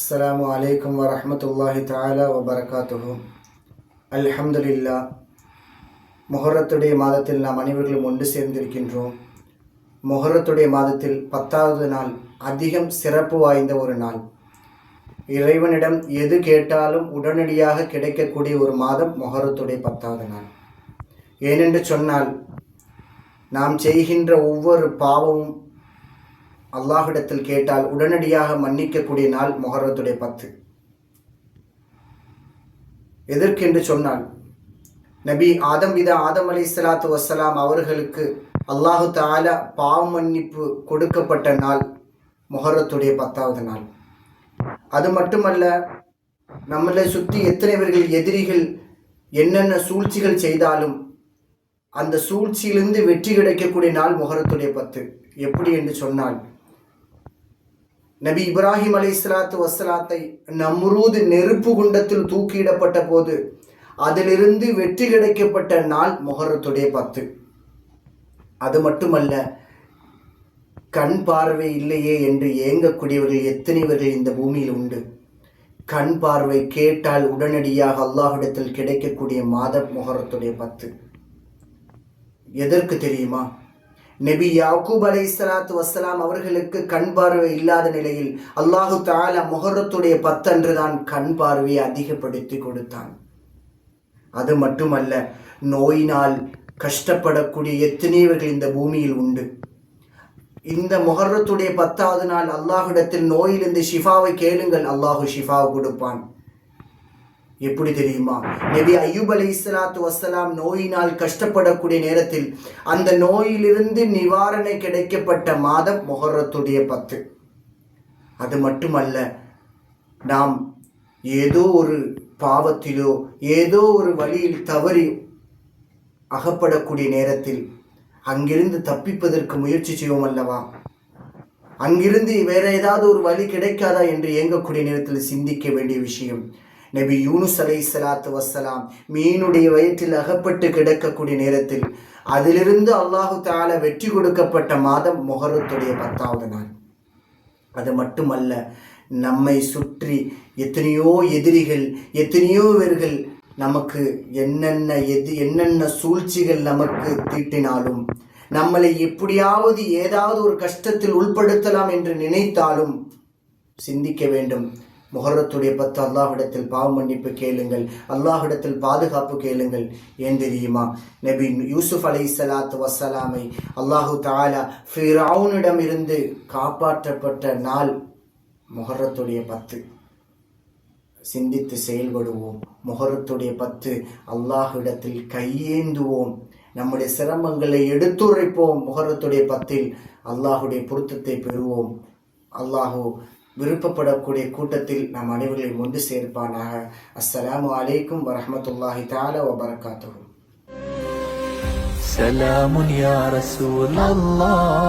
அஸ்ஸலாமு அலைக்கும் வரஹ்மத்துல்லாஹி தஆலா வபரகாத்துஹு. அல்ஹம்துலில்லாஹ். முஹர்ரத்துடைய மாதத்தில் நாம் அனைவர்களும் ஒன்று சேர்ந்திருக்கின்றோம். முஹர்ரத்துடைய மாதத்தில் 10வது நாள் அதிகம் சிறப்பு வாய்ந்த ஒரு நாள். இறைவனிடம் எது கேட்டாலும் உடனடியாக கிடைக்கக்கூடிய ஒரு மாதம் முஹர்ரத்துடைய 10வது நாள். ஏனென்று சொன்னால், நாம் செய்கின்ற ஒவ்வொரு பாவமும் அல்லாஹ்விடத்தில் கேட்டால் உடனடியாக மன்னிக்கக்கூடிய நாள் முஹர்ரத்துடைய 10. எதற்கென்று சொன்னால், நபி ஆதம் அலைஹிஸ்ஸலாத்து வஸ்ஸலாம் அவர்களுக்கு அல்லாஹு தஆலா பாவ மன்னிப்பு கொடுக்கப்பட்ட நாள் முஹர்ரத்துடைய 10வது நாள். அது மட்டுமல்ல, நம்மளை சுற்றி எத்தனைவர்கள் எதிரிகள் என்னென்ன சூழ்ச்சிகள் செய்தாலும் அந்த சூழ்ச்சியிலிருந்து வெற்றி கிடைக்கக்கூடிய நாள் முஹர்ரத்துடைய 10. எப்படி என்று சொன்னால், நபி இப்ராஹிம் அலைஹிஸ்ஸலாத்து வஸ்ஸலாத்தை நம்ரூத் நெருப்பு குண்டத்தில் தூக்கியிடப்பட்ட போது அதிலிருந்து வெற்றி கிடைக்கப்பட்ட நாள் முஹர்ரத்துடைய 10. அது மட்டுமல்ல, கண் பார்வை இல்லையே என்று ஏங்கக்கூடியவர்கள் எத்தனைவர்கள் இந்த பூமியில் உண்டு. கண் பார்வை கேட்டால் உடனடியாக அல்லாஹ்விடத்தில் கிடைக்கக்கூடிய மாதம் முஹர்ரத்துடைய 10. எதற்கு தெரியுமா? நபி யாக்கூப் அலைஹிஸ்ஸலாத்து வஸ்ஸலாம் அவர்களுக்கு கண் பார்வை இல்லாத நிலையில் அல்லாஹு தஆலா முஹர்ரத்துடைய 10 அன்று தான் கண் பார்வையை அதிகப்படுத்தி கொடுத்தான். அது மட்டுமல்ல, நோயினால் கஷ்டப்படக்கூடிய எத்தனைவர்கள் இந்த பூமியில் உண்டு. இந்த முஹர்ரத்துடைய 10வது நாள் அல்லாஹ்விடத்தில் நோயிலிருந்து ஷிஃபாவை கேளுங்கள், அல்லாஹு ஷிஃபா கொடுப்பான். எப்படி தெரியுமா? நபி அய்யூப் அலைஹிஸ்ஸலாத்து வஸ்ஸலாம் நோயினால் கஷ்டப்படக்கூடிய நேரத்தில் அந்த நோயிலிருந்து நிவாரணை கிடைக்கப்பட்ட மாதம் முஹர்ரத்துடைய 10. அது மட்டுமல்ல, நாம் ஏதோ ஒரு பாவத்திலோ ஏதோ ஒரு வழியில் தவறி அகப்படக்கூடிய நேரத்தில் அங்கிருந்து தப்பிப்பதற்கு முயற்சி செய்வோம் அல்லவா? அங்கிருந்து வேற ஏதாவது ஒரு வழி கிடைக்காதா என்று ஏங்கக்கூடிய நேரத்தில் சிந்திக்க வேண்டிய விஷயம். நபி யூனுஸ் அலைஹிஸ்ஸலாத்து வஸ்ஸலாம் மீனுடைய வயிற்றில் அகப்பட்டு கிடக்கக்கூடிய நேரத்தில் அதிலிருந்து அல்லாஹு தஆலா வெற்றி கொடுக்கப்பட்ட மாதம் முஹர்ரத்துடைய 10வது நாள். அது மட்டுமல்ல, நம்மை சுற்றி எத்தனையோ எதிரிகள் எத்தனையோவர்கள் நமக்கு என்னென்ன சூழ்ச்சிகள் நமக்கு தீட்டினாலும், நம்மளை எப்படியாவது ஏதாவது ஒரு கஷ்டத்தில் உள்படுத்தலாம் என்று நினைத்தாலும் சிந்திக்க வேண்டும். முஹர்ரத்துடைய 10 அல்லாஹ்விடத்தில் பாவ மன்னிப்பு கேளுங்கள், அல்லாஹ்விடத்தில் பாதுகாப்பு கேளுங்கள். ஏன் தெரியுமா? நபி யூசுப் அலைஹிஸ்ஸலாத்து வஸ்ஸலாமை அல்லாஹு தஆலா ஃபிரௌனிடம் இருந்து காப்பாற்றப்பட்ட நாள் முஹர்ரத்துடைய 10. சிந்தித்து செயல்படுவோம். முஹர்ரத்துடைய 10 அல்லாஹ்விடத்தில் கையேந்துவோம். நம்முடைய சிரமங்களை எடுத்துரைப்போம். முஹர்ரத்துடைய 10 அல்லாஹுடைய பொருத்தத்தை பெறுவோம். அல்லாஹு விருப்பப்படக்கூடிய கூட்டத்தில் நாம் அனைவர்களையும் ஒன்று சேர்ப்பானாக. அஸ்ஸலாமு அலைக்கும் வரஹ்மத்துல்லாஹி தஆலா வபரகாத்துஹு. சலாமுன் யா ரசூலல்லாஹ்.